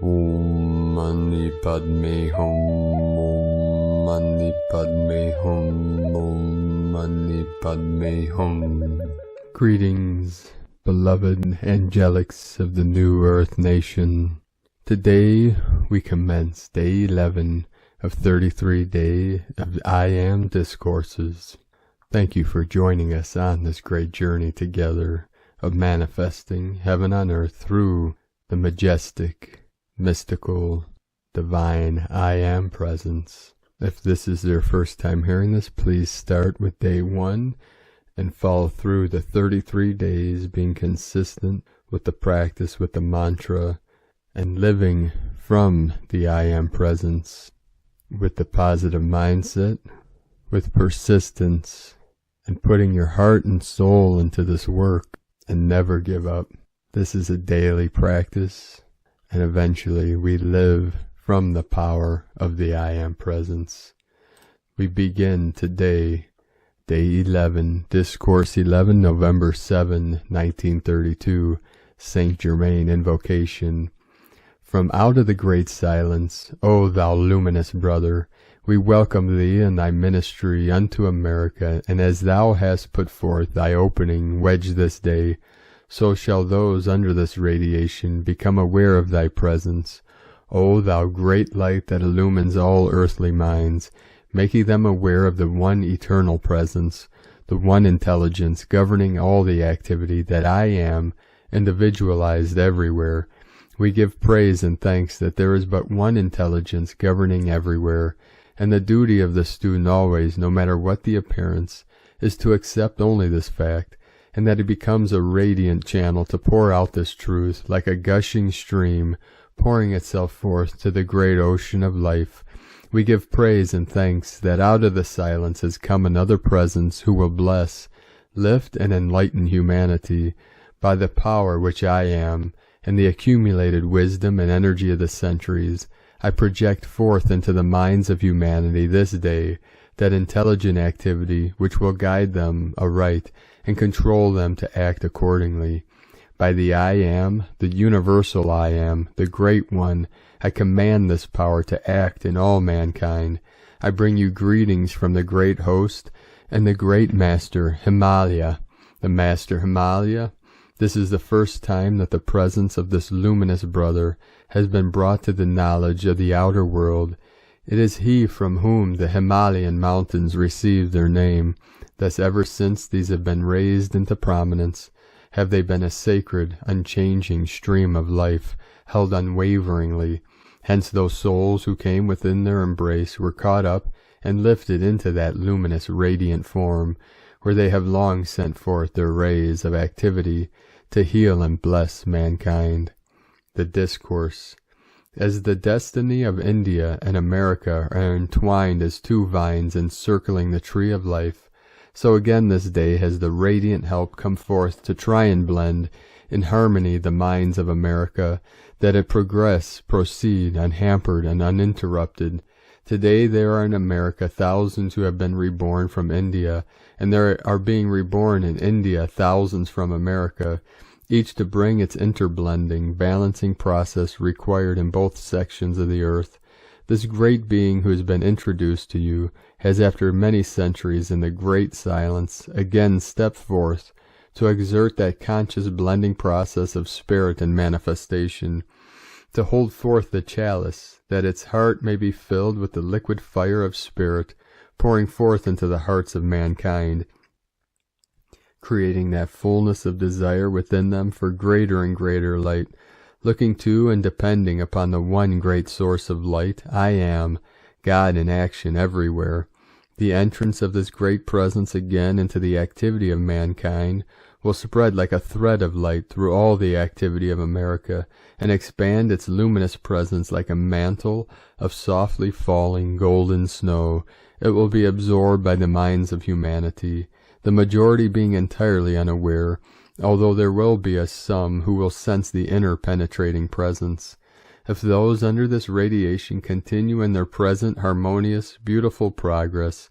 Om Mani Padme Hum, Om Mani Padme Hum, Om Mani Padme Hum. Greetings, beloved angelics of the New Earth Nation. Today we commence day 11 of 33 Day of I Am Discourses. Thank you for joining us on this great journey together of manifesting heaven on earth through the majestic, mystical, divine I Am presence. If this is your first time hearing this, please start with day 1 and follow through the 33 days, being consistent with the practice, with the mantra, and living from the I Am presence with the positive mindset, with persistence, and putting your heart and soul into this work and never give up. This is a daily practice, and eventually we live from the power of the I Am presence. We begin today, day 11, Discourse 11, November 7, 1932, Saint Germain invocation. From out of the great silence, O thou luminous brother, we welcome thee and thy ministry unto America, and as thou hast put forth thy opening wedge this day, so shall those under this radiation become aware of thy presence. O thou great light that illumines all earthly minds, making them aware of the one eternal presence, the one intelligence governing all the activity that I am, individualized everywhere. We give praise and thanks that there is but one intelligence governing everywhere, and the duty of the student always, no matter what the appearance, is to accept only this fact, and that it becomes a radiant channel to pour out this truth, like a gushing stream, pouring itself forth to the great ocean of life. We give praise and thanks that out of the silence has come another presence who will bless, lift, and enlighten humanity by the power which I am, and the accumulated wisdom and energy of the centuries. I project forth into the minds of humanity this day that intelligent activity which will guide them aright and control them to act accordingly. By the I Am, the universal I Am, the Great One, I command this power to act in all mankind. I bring you greetings from the Great Host and the Great Master Himalaya. The Master Himalaya, this is the first time that the presence of this luminous brother has been brought to the knowledge of the outer world. It is he from whom the Himalayan mountains received their name. Thus ever since these have been raised into prominence, have they been a sacred, unchanging stream of life, held unwaveringly. Hence those souls who came within their embrace were caught up and lifted into that luminous, radiant form, where they have long sent forth their rays of activity to heal and bless mankind. The Discourse. As the destiny of India and America are entwined as two vines encircling the tree of life, so again this day has the radiant help come forth to try and blend in harmony the minds of America, that it proceed unhampered and uninterrupted. Today there are in America thousands who have been reborn from India, and there are being reborn in India thousands from America, each to bring its interblending, balancing process required in both sections of the earth. This great being who has been introduced to you has, after many centuries in the great silence, again stepped forth to exert that conscious blending process of spirit and manifestation, to hold forth the chalice, that its heart may be filled with the liquid fire of spirit, pouring forth into the hearts of mankind, creating that fullness of desire within them for greater and greater light, looking to and depending upon the one great source of light, I Am, God in action everywhere. The entrance of this great presence again into the activity of mankind will spread like a thread of light through all the activity of America, and expand its luminous presence like a mantle of softly falling golden snow. It will be absorbed by the minds of humanity, the majority being entirely unaware, although there will be some who will sense the inner penetrating presence. If those under this radiation continue in their present harmonious, beautiful progress,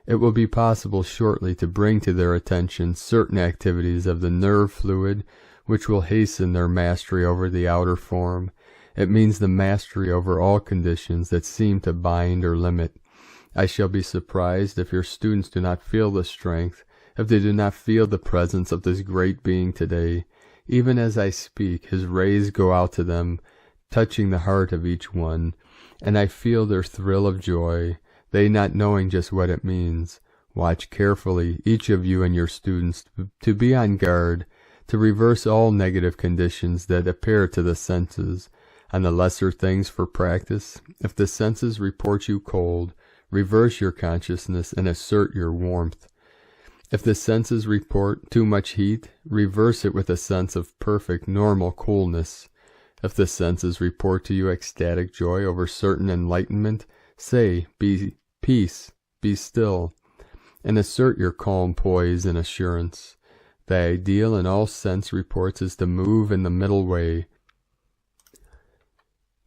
it will be possible shortly to bring to their attention certain activities of the nerve fluid which will hasten their mastery over the outer form, It means the mastery over all conditions that seem to bind or limit. I shall be surprised if your students do not feel the strength, if they do not feel the presence of this great being today. Even as I speak, his rays go out to them, touching the heart of each one, and I feel their thrill of joy, they not knowing just what it means. Watch carefully, each of you and your students, to be on guard, to reverse all negative conditions that appear to the senses. On the lesser things for practice, if the senses report you cold, reverse your consciousness and assert your warmth. If the senses report too much heat, reverse it with a sense of perfect, normal coolness. If the senses report to you ecstatic joy over certain enlightenment, say, be peace, be still, and assert your calm poise and assurance. The ideal in all sense reports is to move in the middle way,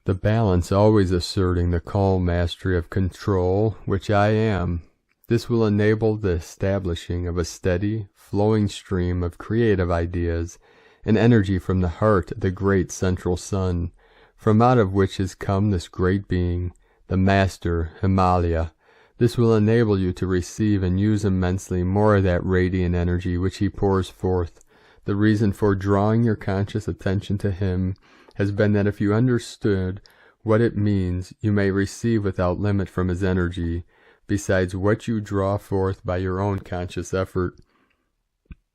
the balance always asserting the calm mastery of control, which I am. This will enable the establishing of a steady, flowing stream of creative ideas and energy from the heart of the great central sun, from out of which has come this great being, the Master Himalaya. This will enable you to receive and use immensely more of that radiant energy which he pours forth. The reason for drawing your conscious attention to him has been that if you understood what it means, you may receive without limit from his energy, besides what you draw forth by your own conscious effort.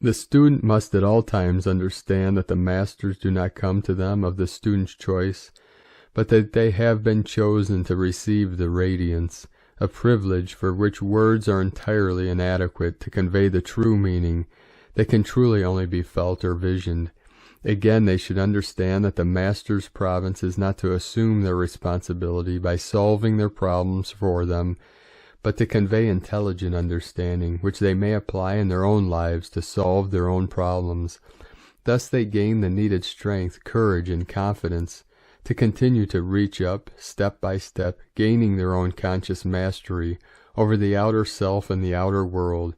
The student must at all times understand that the masters do not come to them of the student's choice, but that they have been chosen to receive the radiance, a privilege for which words are entirely inadequate to convey the true meaning that can truly only be felt or visioned. Again, they should understand that the master's province is not to assume their responsibility by solving their problems for them, but to convey intelligent understanding, which they may apply in their own lives to solve their own problems. Thus they gain the needed strength, courage, and confidence to continue to reach up, step by step, gaining their own conscious mastery over the outer self and the outer world.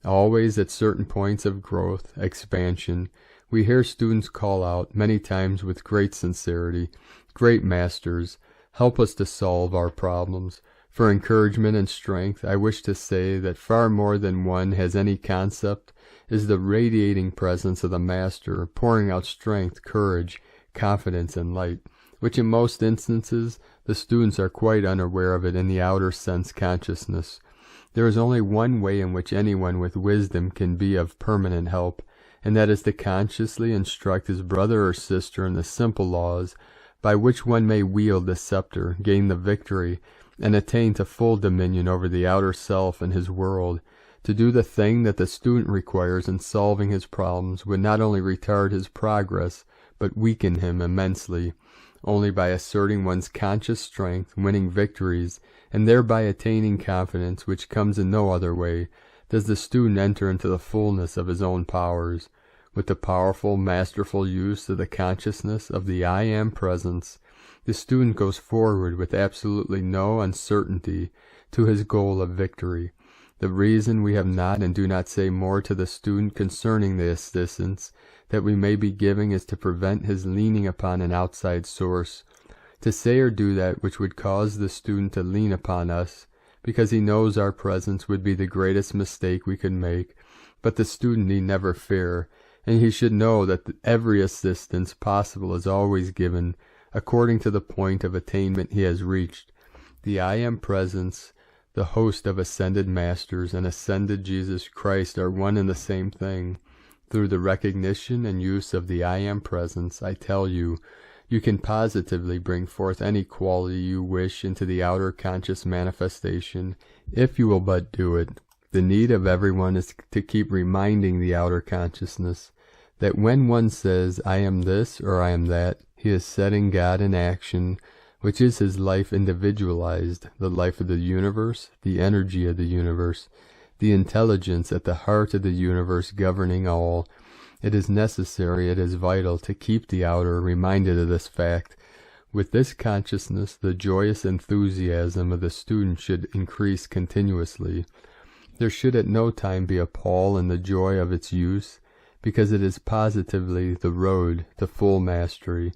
Always at certain points of growth, expansion, we hear students call out, many times with great sincerity, "Great Masters, help us to solve our problems." For encouragement and strength, I wish to say that far more than one has any concept is the radiating presence of the Master, pouring out strength, courage, confidence, and light, which in most instances the students are quite unaware of it in the outer sense consciousness. There is only one way in which anyone with wisdom can be of permanent help, and that is to consciously instruct his brother or sister in the simple laws by which one may wield the scepter, gain the victory, and attain to full dominion over the outer self and his world. To do the thing that the student requires in solving his problems would not only retard his progress, but weaken him immensely. Only by asserting one's conscious strength, winning victories, and thereby attaining confidence, which comes in no other way, does the student enter into the fullness of his own powers. With the powerful, masterful use of the consciousness of the I Am presence, the student goes forward with absolutely no uncertainty to his goal of victory. The reason we have not and do not say more to the student concerning the assistance that we may be giving is to prevent his leaning upon an outside source. To say or do that which would cause the student to lean upon us, because he knows our presence, would be the greatest mistake we could make. But the student need never fear, and he should know that every assistance possible is always given according to the point of attainment he has reached. The I Am presence, the host of ascended masters and ascended Jesus Christ are one and the same thing. Through the recognition and use of the I Am presence, I tell you, you can positively bring forth any quality you wish into the outer conscious manifestation, if you will but do it. The need of everyone is to keep reminding the outer consciousness that when one says, "I am this" or "I am that," he is setting God in action, which is his life individualized, the life of the universe, the energy of the universe, the intelligence at the heart of the universe governing all. It is necessary, it is vital, to keep the outer reminded of this fact. With this consciousness, the joyous enthusiasm of the student should increase continuously. There should at no time be a pall in the joy of its use, because it is positively the road to full mastery.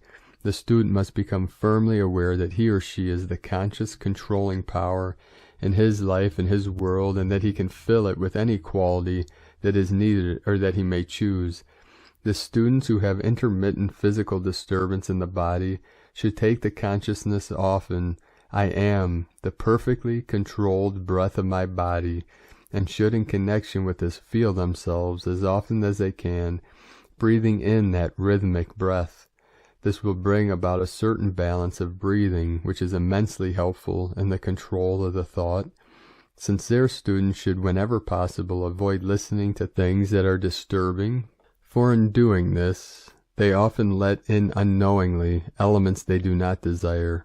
The student must become firmly aware that he or she is the conscious controlling power in his life and his world, and that he can fill it with any quality that is needed or that he may choose. The students who have intermittent physical disturbance in the body should take the consciousness often, I am the perfectly controlled breath of my body, and should in connection with this feel themselves as often as they can, breathing in that rhythmic breath. This will bring about a certain balance of breathing, which is immensely helpful in the control of the thought. Sincere students should, whenever possible, avoid listening to things that are disturbing, for in doing this, they often let in unknowingly elements they do not desire.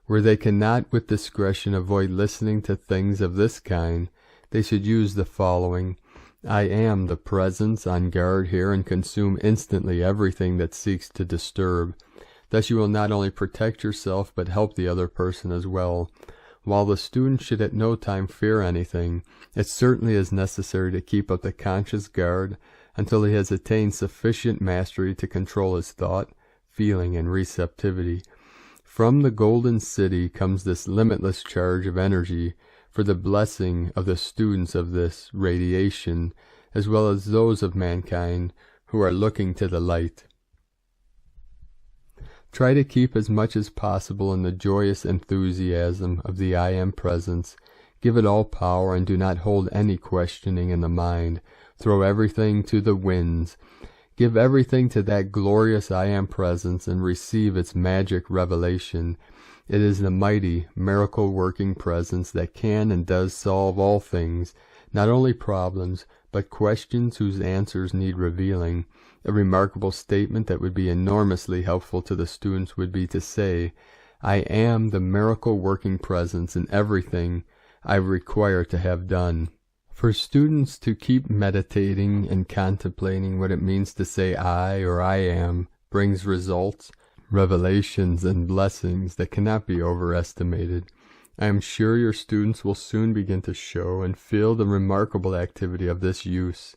Where they cannot with discretion avoid listening to things of this kind, they should use the following: I am the presence on guard here, and consume instantly everything that seeks to disturb. Thus you will not only protect yourself, but help the other person as well. While the student should at no time fear anything, it certainly is necessary to keep up the conscious guard until he has attained sufficient mastery to control his thought, feeling, and receptivity. From the golden city comes this limitless charge of energy for the blessing of the students of this radiation, as well as those of mankind who are looking to the light. Try to keep as much as possible in the joyous enthusiasm of the I Am presence. Give it all power, and do not hold any questioning in the mind. Throw everything to the winds. Give everything to that glorious I Am presence, and receive its magic revelation. It is the mighty, miracle-working presence that can and does solve all things, not only problems, but questions whose answers need revealing. A remarkable statement that would be enormously helpful to the students would be to say, I am the miracle-working presence in everything I require to have done. For students to keep meditating and contemplating what it means to say I or I am brings results, revelations, and blessings that cannot be overestimated. I am sure your students will soon begin to show and feel the remarkable activity of this use.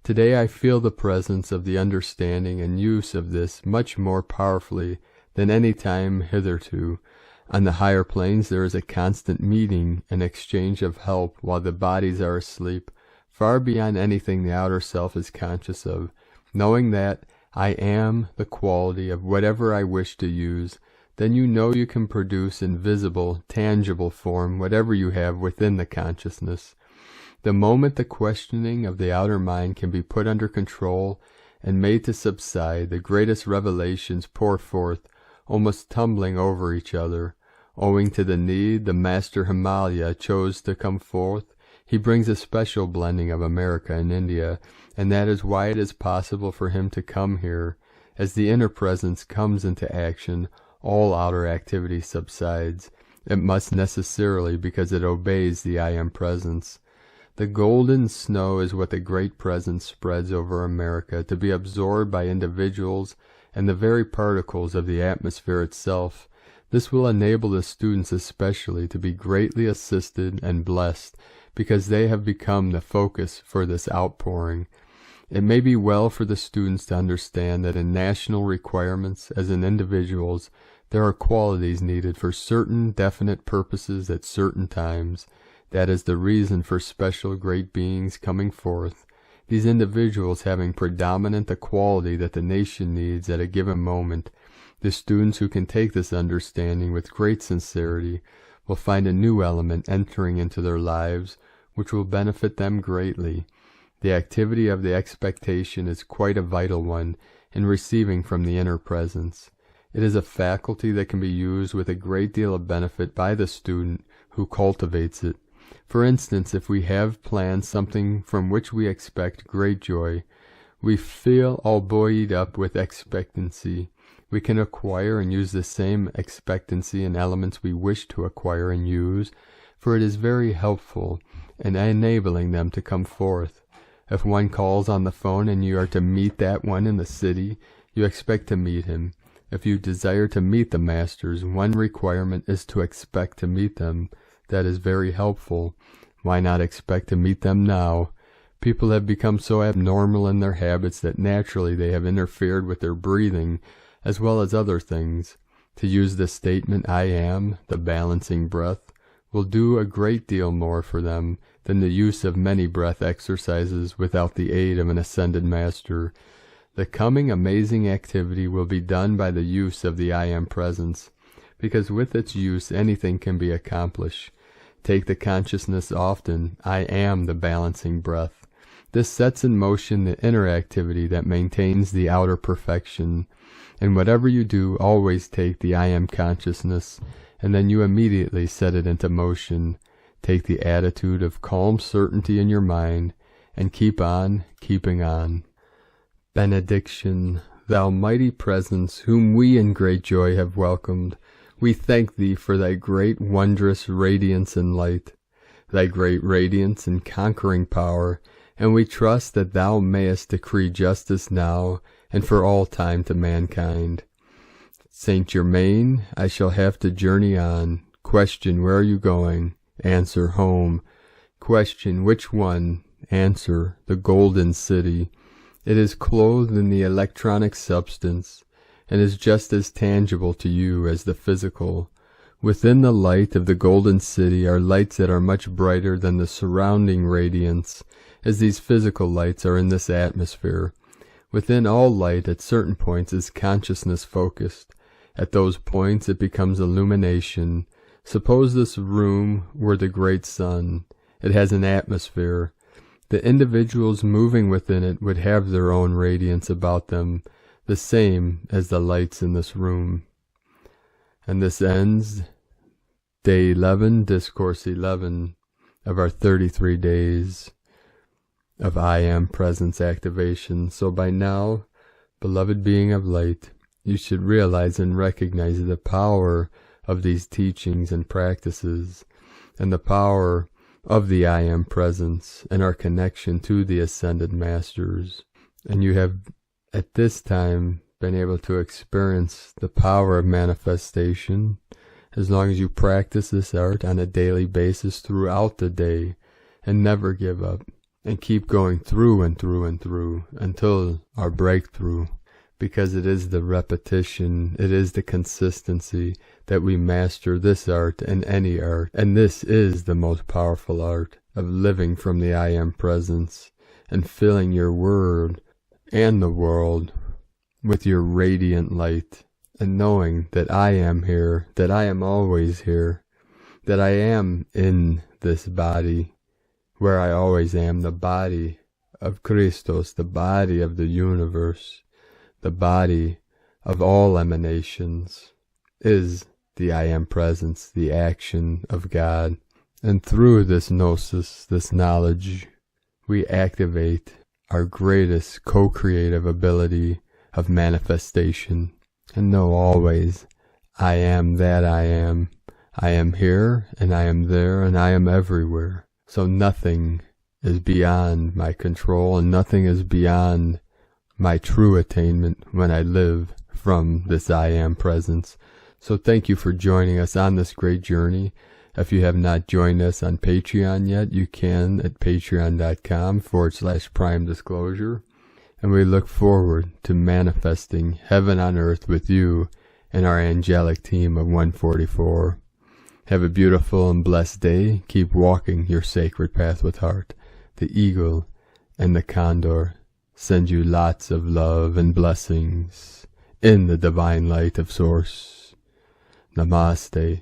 Today I feel the presence of the understanding and use of this much more powerfully than any time hitherto. On the higher planes there is a constant meeting and exchange of help while the bodies are asleep, far beyond anything the outer self is conscious of. Knowing that I am the quality of whatever I wish to use, then you know you can produce in visible, tangible form whatever you have within the consciousness. The moment the questioning of the outer mind can be put under control and made to subside, the greatest revelations pour forth, almost tumbling over each other. Owing to the need, the master Himalaya chose to come forth. He brings a special blending of America and India, and that is why it is possible for him to come here. As the inner presence comes into action, all outer activity subsides. It must necessarily, because it obeys the I Am presence. The golden snow is what the great presence spreads over America, to be absorbed by individuals and the very particles of the atmosphere itself. This will enable the students especially to be greatly assisted and blessed, because they have become the focus for this outpouring. It may be well for the students to understand that in national requirements, as in individuals, there are qualities needed for certain definite purposes at certain times. That is the reason for special great beings coming forth, these individuals having predominant the quality that the nation needs at a given moment. The students who can take this understanding with great sincerity will find a new element entering into their lives, which will benefit them greatly. The activity of the expectation is quite a vital one in receiving from the inner presence. It is a faculty that can be used with a great deal of benefit by the student who cultivates it. For instance, if we have planned something from which we expect great joy, we feel all buoyed up with expectancy. We can acquire and use the same expectancy in elements we wish to acquire and use, for it is very helpful in enabling them to come forth. If one calls on the phone and you are to meet that one in the city, you expect to meet him. If you desire to meet the masters, one requirement is to expect to meet them. That is very helpful. Why not expect to meet them now? People have become so abnormal in their habits that naturally they have interfered with their breathing as well as other things. To use the statement, I am, the balancing breath, will do a great deal more for them than the use of many breath exercises without the aid of an ascended master. The coming amazing activity will be done by the use of the I am presence, because with its use anything can be accomplished. Take the consciousness often, I am the balancing breath. This sets in motion the inner activity that maintains the outer perfection. And whatever you do, always take the I am consciousness, and then you immediately set it into motion. Take the attitude of calm certainty in your mind, and keep on keeping on. Benediction, thou mighty presence, whom we in great joy have welcomed, we thank thee for thy great wondrous radiance and light, thy great radiance and conquering power, and we trust that thou mayest decree justice now and for all time to mankind. Saint Germain, I shall have to journey on. Question, where are you going? Answer, home. Question, which one? Answer, the golden city. It is clothed in the electronic substance, and is just as tangible to you as the physical. Within the light of the golden city are lights that are much brighter than the surrounding radiance, as these physical lights are in this atmosphere. Within all light, at certain points, is consciousness focused. At those points it becomes illumination. Suppose this room were the great sun. It has an atmosphere. The individuals moving within it would have their own radiance about them, the same as the lights in this room. And this ends Day 11, Discourse 11 of our 33 days of I Am Presence activation. So by now, beloved being of light, you should realize and recognize the power of these teachings and practices, and the power of the I Am Presence and our connection to the Ascended Masters. And you have at this time been able to experience the power of manifestation as long as you practice this art on a daily basis throughout the day, and never give up, and keep going through and through and through until our breakthrough, because it is the repetition, it is the consistency that we master this art and any art. And this is the most powerful art of living from the I Am Presence and filling your word and the world with your radiant light, and knowing that I am here, that I am always here, that I am in this body, where I always am, the body of Christos, the body of the universe, the body of all emanations, is the I Am Presence, the action of God. And through this gnosis, this knowledge, we activate our greatest co-creative ability of manifestation, and know always, I am that I am. I am here, and I am there, and I am everywhere. So nothing is beyond my control, and nothing is beyond my true attainment when I live from this I Am Presence. So thank you for joining us on this great journey. If you have not joined us on Patreon yet, you can at patreon.com/Prime Disclosure. And we look forward to manifesting heaven on earth with you and our angelic team of 144. Have a beautiful and blessed day. Keep walking your sacred path with heart. The eagle and the condor send you lots of love and blessings in the divine light of Source. Namaste.